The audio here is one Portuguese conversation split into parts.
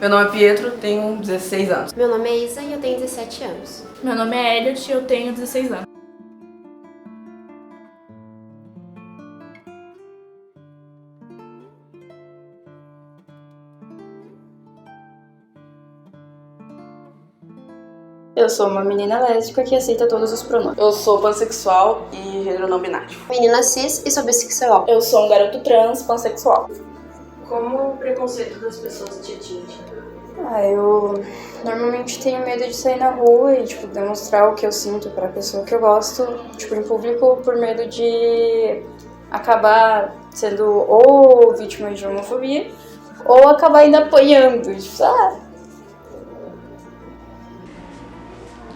Meu nome é Pietro, tenho 16 anos. Meu nome é Isa e eu tenho 17 anos. Meu nome é Elliot e eu tenho 16 anos. Eu sou uma menina lésbica que aceita todos os pronomes. Eu sou pansexual e gênero não binário. Menina cis e sou bissexual. Eu sou um garoto trans pansexual. Como o preconceito das pessoas te atinge? Eu normalmente tenho medo de sair na rua e, demonstrar o que eu sinto pra pessoa que eu gosto, em público, por medo de acabar sendo ou vítima de homofobia ou acabar ainda apoiando,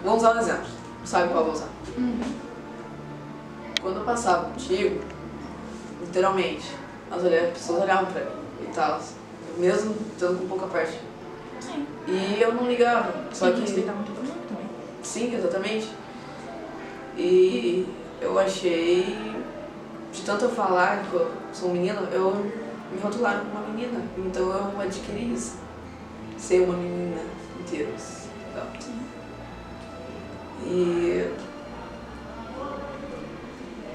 Vamos usar um exemplo. Sabe qual eu vou usar? Quando eu passava contigo, literalmente, as pessoas olhavam pra mim e tal. Mesmo estando com pouca parte. Sim. E eu não ligava. Só que respeitar muito todo mundo também. Sim, exatamente. E eu achei, de tanto eu falar que eu sou um menino, eu me rotularam como uma menina. Então eu adquiri isso. Ser uma menina inteira. Então. E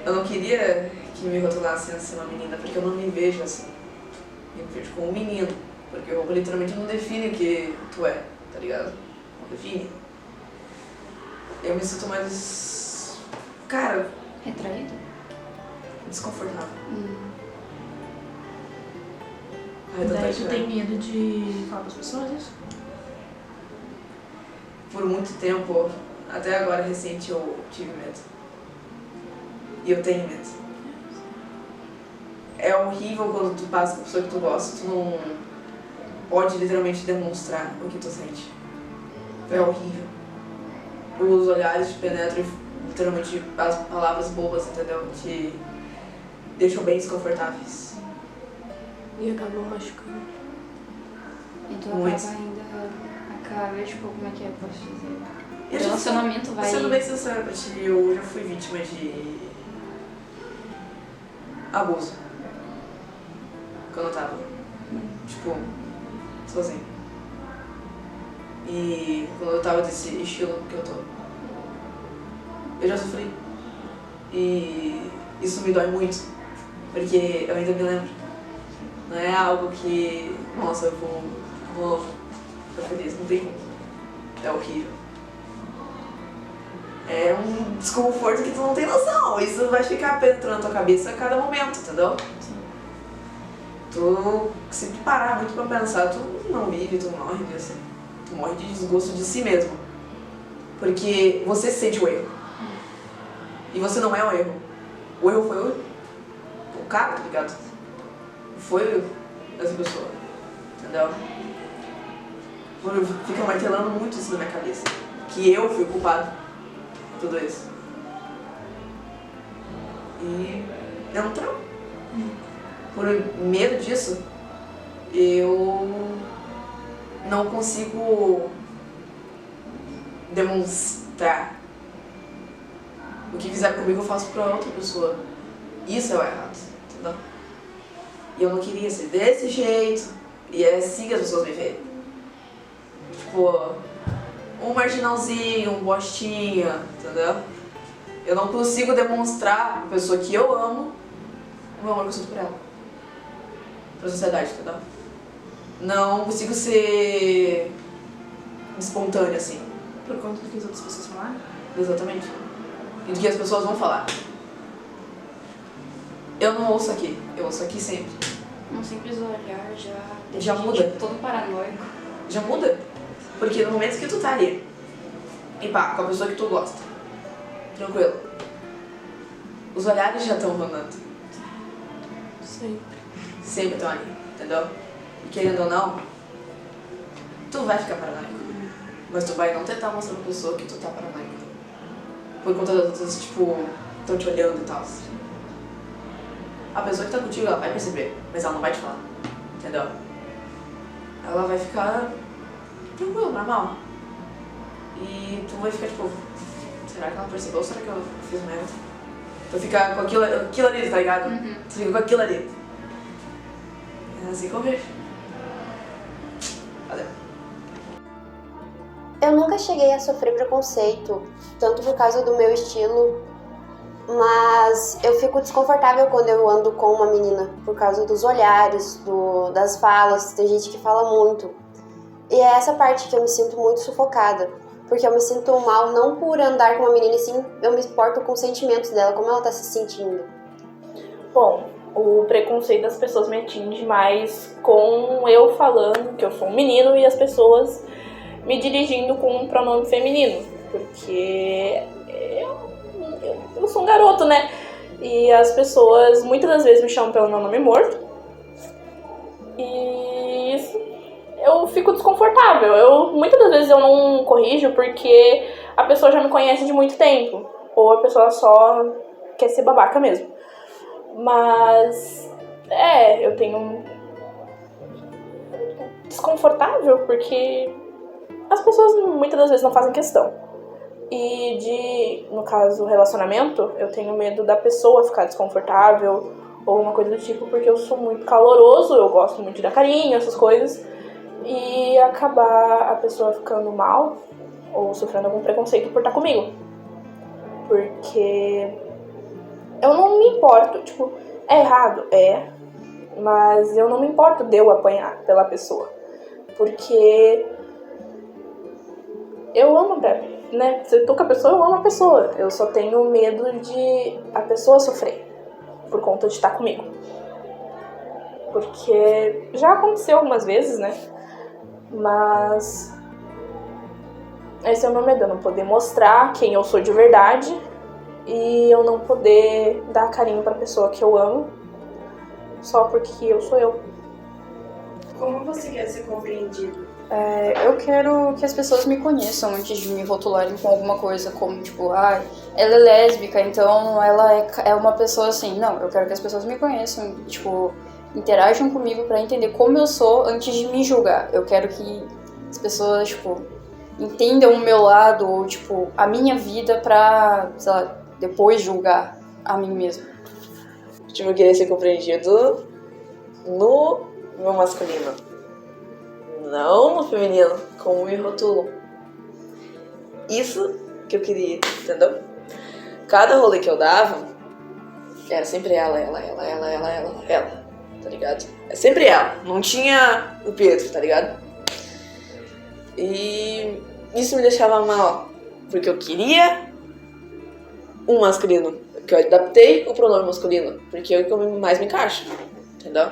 eu não queria que me rotulassem a ser uma menina, porque eu não me vejo assim. Eu me vejo como um menino. Porque roupa literalmente não define o que tu é, tá ligado? Não define. Eu me sinto mais... cara... retraída? desconfortável. Daí tu tem medo de falar com as pessoas isso? Por muito tempo, até agora recente, eu tive medo. E eu tenho medo. É horrível quando tu passa com a pessoa que tu gosta, tu não pode literalmente demonstrar o que tu sente. É horrível. Os olhares te penetram e literalmente as palavras bobas, entendeu? Te deixam bem desconfortáveis. E acabam machucando. E tu Muito. acaba, como é que é, posso dizer? E O relacionamento vai... Sendo bem sincero pra ti, eu já fui vítima de abuso. Quando eu tava, sozinho. E quando eu tava desse estilo que eu tô, eu já sofri. E isso me dói muito, porque eu ainda me lembro. Não é algo que, nossa, eu vou ficar feliz, não tem como. É horrível. É um desconforto que tu não tem noção. Isso vai ficar penetrando na tua cabeça a cada momento, entendeu? Tu, se tu parar muito pra pensar, tu não vive, tu morre disso. Tu morre de desgosto de si mesmo. Porque você sente o erro. E você não é o erro. O erro foi o cara, tá ligado? Foi essa pessoa, entendeu? Fica martelando muito isso na minha cabeça. Que eu fui o culpado de tudo isso. E é um trauma. Por medo disso, eu não consigo demonstrar. O que fizer comigo eu faço pra outra pessoa. Isso é o errado, entendeu? E eu não queria ser desse jeito, e é assim que as pessoas me veem. Um marginalzinho, um bostinha, entendeu? Eu não consigo demonstrar pra pessoa que eu amo o meu amor que eu sinto por ela. Pra sociedade, entendeu? Não consigo ser espontânea, assim. Por conta do que as outras pessoas falaram? Exatamente. E do que as pessoas vão falar. Eu não ouço aqui, eu ouço aqui sempre. Um simples olhar Já muda. Todo paranoico. Já muda. Porque no momento que tu tá ali, e pá, com a pessoa que tu gosta, tranquilo, os olhares já estão rondando. Sempre estão ali, entendeu? E querendo ou não, tu vai ficar paranoico. Mas tu vai não tentar mostrar pra pessoa que tu tá paranoico. Por conta das outras, estão te olhando e tal. A pessoa que tá contigo, ela vai perceber, mas ela não vai te falar, entendeu? Ela vai ficar tranquilo, normal. E tu vai ficar será que ela percebeu ou será que eu fiz merda? Tu fica com aquilo ali, tá ligado? Tu fica com aquilo ali. É assim que eu vejo. Valeu. Eu nunca cheguei a sofrer preconceito, tanto por causa do meu estilo, mas eu fico desconfortável quando eu ando com uma menina, por causa dos olhares, das falas, tem gente que fala muito. E é essa parte que eu me sinto muito sufocada, porque eu me sinto mal não por andar com uma menina, e sim eu me importo com os sentimentos dela, como ela tá se sentindo. Bom, o preconceito das pessoas me atinge mais com eu falando que eu sou um menino e as pessoas me dirigindo com um pronome feminino, porque eu sou um garoto, né? E as pessoas muitas das vezes me chamam pelo meu nome morto. E isso, eu fico desconfortável. Muitas das vezes eu não corrijo porque a pessoa já me conhece de muito tempo. Ou a pessoa só quer ser babaca mesmo. Mas, eu tenho desconfortável porque as pessoas muitas das vezes não fazem questão. E no caso, relacionamento, eu tenho medo da pessoa ficar desconfortável ou uma coisa do tipo, porque eu sou muito caloroso, eu gosto muito de dar carinho, essas coisas, e acabar a pessoa ficando mal ou sofrendo algum preconceito por estar comigo. Porque eu não me importo, tipo, é errado, mas eu não me importo de eu apanhar pela pessoa, porque eu amo, né? Se eu tô com a pessoa, eu amo a pessoa. Eu só tenho medo de a pessoa sofrer por conta de estar comigo. Porque já aconteceu algumas vezes, né? Mas esse é o meu medo, eu não poder mostrar quem eu sou de verdade e eu não poder dar carinho pra pessoa que eu amo só porque eu sou eu. Como você quer ser compreendido? Eu quero que as pessoas me conheçam antes de me rotularem com alguma coisa, como tipo, ela é lésbica, então ela é uma pessoa assim. Não, eu quero que as pessoas me conheçam, tipo, interajam comigo pra entender como eu sou antes de me julgar. Eu quero que as pessoas, tipo, entendam o meu lado ou, tipo, a minha vida pra, sei lá, depois julgar a mim mesma. Tipo, eu queria ser compreendido no meu masculino, não no feminino, como me rotulam. Isso que eu queria, entendeu? Cada rolê que eu dava, era sempre ela, tá ligado? É sempre ela, não tinha o Pedro, tá ligado? E isso me deixava mal, porque eu queria um masculino, que eu adaptei o pronome masculino, porque é o que eu mais me encaixo, entendeu?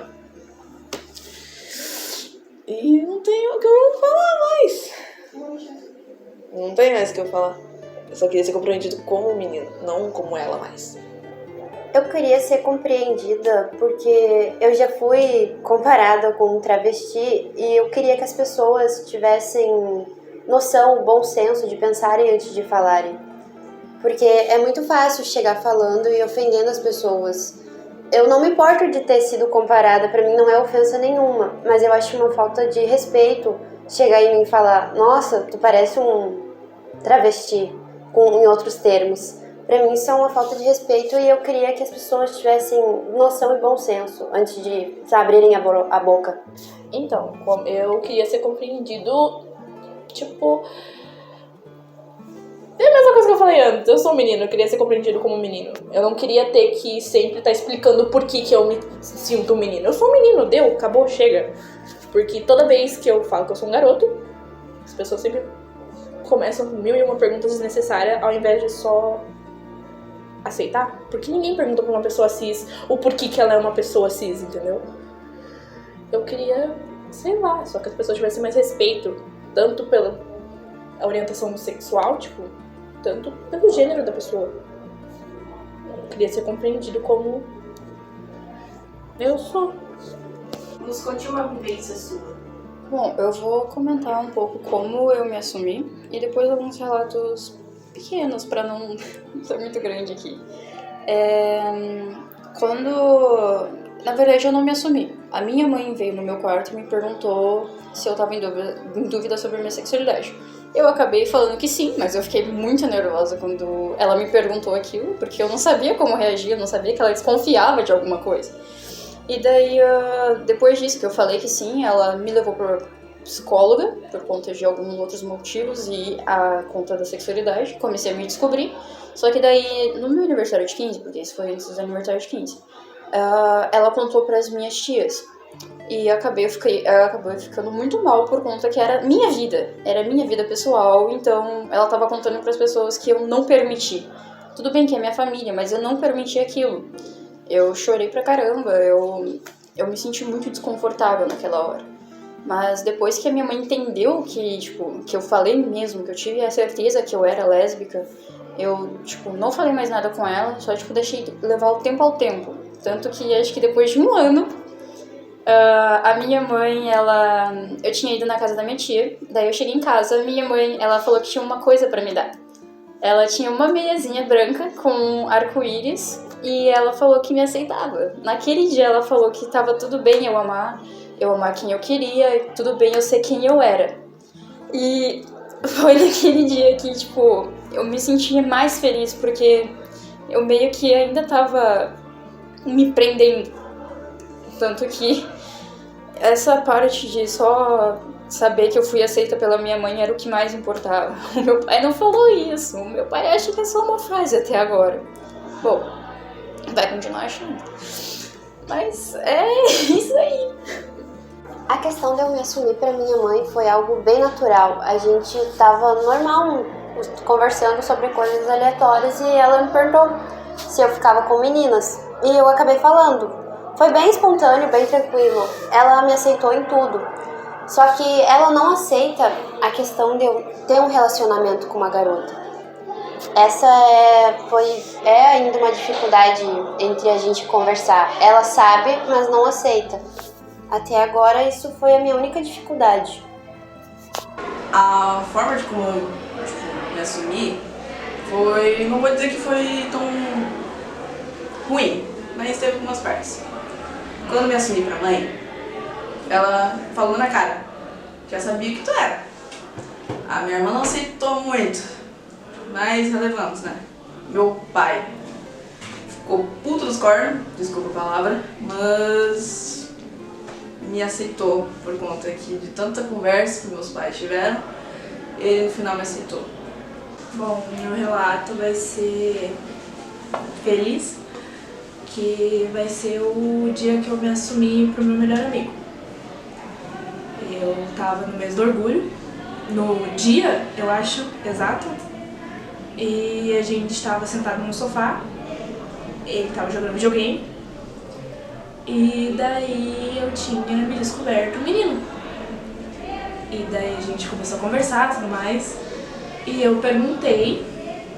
E não tem o que eu falar mais. Não tem mais o que eu falar. Eu só queria ser compreendido como um menino, não como ela mais. Eu queria ser compreendida porque eu já fui comparada com um travesti e eu queria que as pessoas tivessem noção, bom senso de pensarem antes de falarem. Porque é muito fácil chegar falando e ofendendo as pessoas. Eu não me importo de ter sido comparada, pra mim não é ofensa nenhuma, mas eu acho uma falta de respeito chegar em mim e falar: nossa, tu parece um travesti, em outros termos. Pra mim isso é uma falta de respeito e eu queria que as pessoas tivessem noção e bom senso antes de abrirem a boca. Então, eu queria ser compreendido, tipo... É a mesma coisa que eu falei antes, eu sou um menino, eu queria ser compreendido como um menino. Eu não queria ter que sempre estar explicando por que eu me sinto um menino. Eu sou um menino, deu, acabou, chega. Porque toda vez que eu falo que eu sou um garoto, as pessoas sempre começam com 1001 perguntas desnecessárias ao invés de só aceitar. Porque ninguém pergunta pra uma pessoa cis o porquê que ela é uma pessoa cis, entendeu? Eu queria, sei lá, só que as pessoas tivessem mais respeito, tanto pela orientação sexual, tipo, tanto pelo gênero da pessoa. Eu queria ser compreendido como eu sou. Nos conte uma vivência sua. Bom, eu vou comentar um pouco como eu me assumi e depois alguns relatos pequenos pra não ser muito grande aqui. Na verdade, eu não me assumi. A minha mãe veio no meu quarto e me perguntou se eu tava em dúvida sobre a minha sexualidade. Eu acabei falando que sim, mas eu fiquei muito nervosa quando ela me perguntou aquilo, porque eu não sabia como reagir, eu não sabia que ela desconfiava de alguma coisa. E daí, depois disso que eu falei que sim, ela me levou psicóloga por conta de alguns outros motivos e a conta da sexualidade. Comecei a me descobrir. Só que daí, no meu aniversário de 15, porque isso foi antes do aniversário de 15, ela contou para as minhas tias. E ela acabou ficando muito mal por conta que era minha vida pessoal, então ela tava contando para as pessoas que eu não permiti. Tudo bem que é minha família, mas eu não permiti aquilo. Eu chorei pra caramba, eu me senti muito desconfortável naquela hora. Mas depois que a minha mãe entendeu que eu falei mesmo, que eu tive a certeza que eu era lésbica, eu, não falei mais nada com ela, só, deixei levar o tempo ao tempo. Tanto que acho que depois de um ano, a minha mãe, eu tinha ido na casa da minha tia, daí eu cheguei em casa, minha mãe, ela falou que tinha uma coisa pra me dar. Ela tinha uma meiazinha branca com arco-íris e ela falou que me aceitava. Naquele dia ela falou que tava tudo bem eu amar quem eu queria, tudo bem eu ser quem eu era. E foi naquele dia que, eu me sentia mais feliz porque eu meio que ainda tava me prendendo. Tanto que essa parte de só saber que eu fui aceita pela minha mãe era o que mais importava. O meu pai não falou isso. O meu pai acha que é só uma frase até agora. Bom, vai continuar achando. Mas é isso aí. A questão de eu me assumir pra minha mãe foi algo bem natural. A gente tava normal conversando sobre coisas aleatórias e ela me perguntou se eu ficava com meninas. E eu acabei falando. Foi bem espontâneo, bem tranquilo. Ela me aceitou em tudo. Só que ela não aceita a questão de eu ter um relacionamento com uma garota. Essa é ainda uma dificuldade entre a gente conversar. Ela sabe, mas não aceita. Até agora isso foi a minha única dificuldade. A forma de como eu me assumi foi, não vou dizer que foi tão ruim, mas teve algumas partes. Quando eu me assumi pra mãe, ela falou na cara, já sabia que tu era. A minha irmã não aceitou muito, mas relevamos, né? Meu pai ficou puto dos cornos, desculpa a palavra, mas me aceitou por conta que de tanta conversa que meus pais tiveram, ele no final me aceitou. Bom, meu relato vai ser feliz, que vai ser o dia que eu me assumi pro meu melhor amigo. Eu tava no mês do orgulho, no dia, eu acho, exato, e a gente estava sentado no sofá, ele tava jogando videogame, e daí eu tinha me descoberto um menino. E daí a gente começou a conversar e tudo mais, e eu perguntei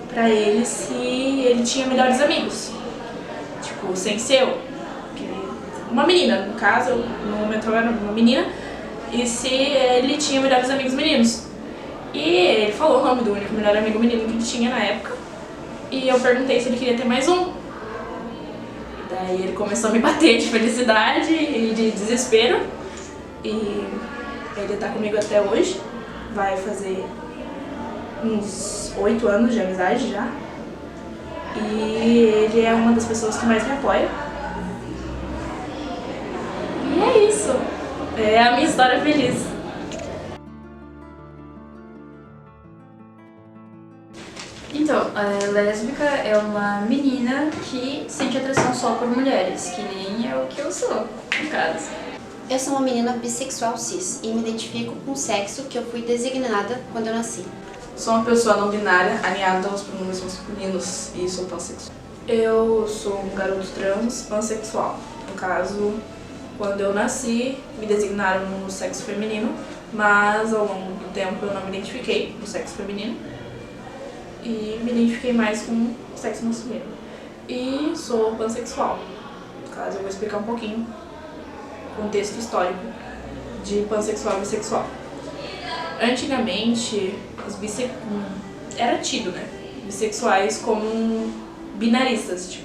pra ele se ele tinha melhores amigos, sem ser eu, uma menina, no caso, no momento eu era uma menina, e se ele tinha melhores amigos meninos. E ele falou o nome do único melhor amigo menino que ele tinha na época, e eu perguntei se ele queria ter mais um. E daí ele começou a me bater de felicidade e de desespero, e ele tá comigo até hoje, vai fazer uns 8 anos de amizade já. E ele é uma das pessoas que mais me apoia. E é isso. É a minha história feliz. Então, a lésbica é uma menina que sente atração só por mulheres, que nem é o que eu sou, no caso. Eu sou uma menina bissexual cis e me identifico com o sexo que eu fui designada quando eu nasci. Sou uma pessoa não binária, alinhada aos pronomes masculinos e sou pansexual. Eu sou um garoto trans pansexual. No caso, quando eu nasci, me designaram no sexo feminino, mas ao longo do tempo eu não me identifiquei no sexo feminino e me identifiquei mais com o sexo masculino. E sou pansexual. No caso, eu vou explicar um pouquinho o contexto histórico de pansexual e bissexual. Antigamente, era tido, né, bissexuais como binaristas,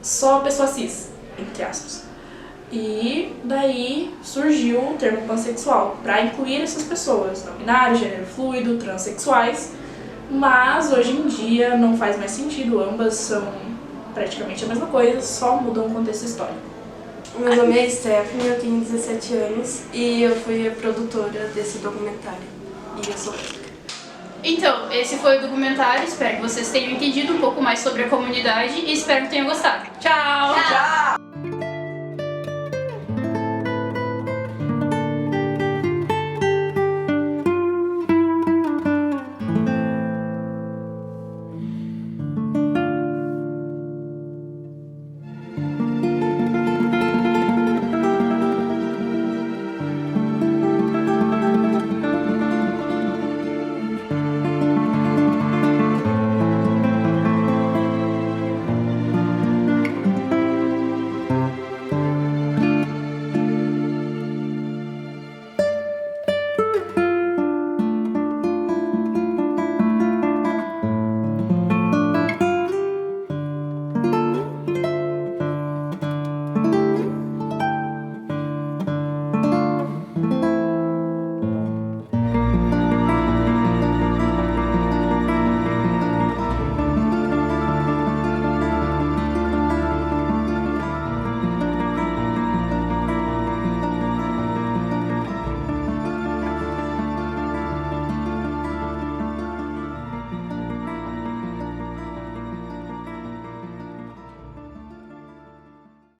só pessoa cis, entre aspas. E daí surgiu o termo pansexual para incluir essas pessoas, não binário, gênero fluido, transexuais, mas hoje em dia não faz mais sentido, ambas são praticamente a mesma coisa, só mudam o contexto histórico. Meu nome é Stephanie, eu tenho 17 anos e eu fui a produtora desse documentário. E eu sou lésbica. Então, esse foi o documentário. Espero que vocês tenham entendido um pouco mais sobre a comunidade e espero que tenham gostado. Tchau! Tchau!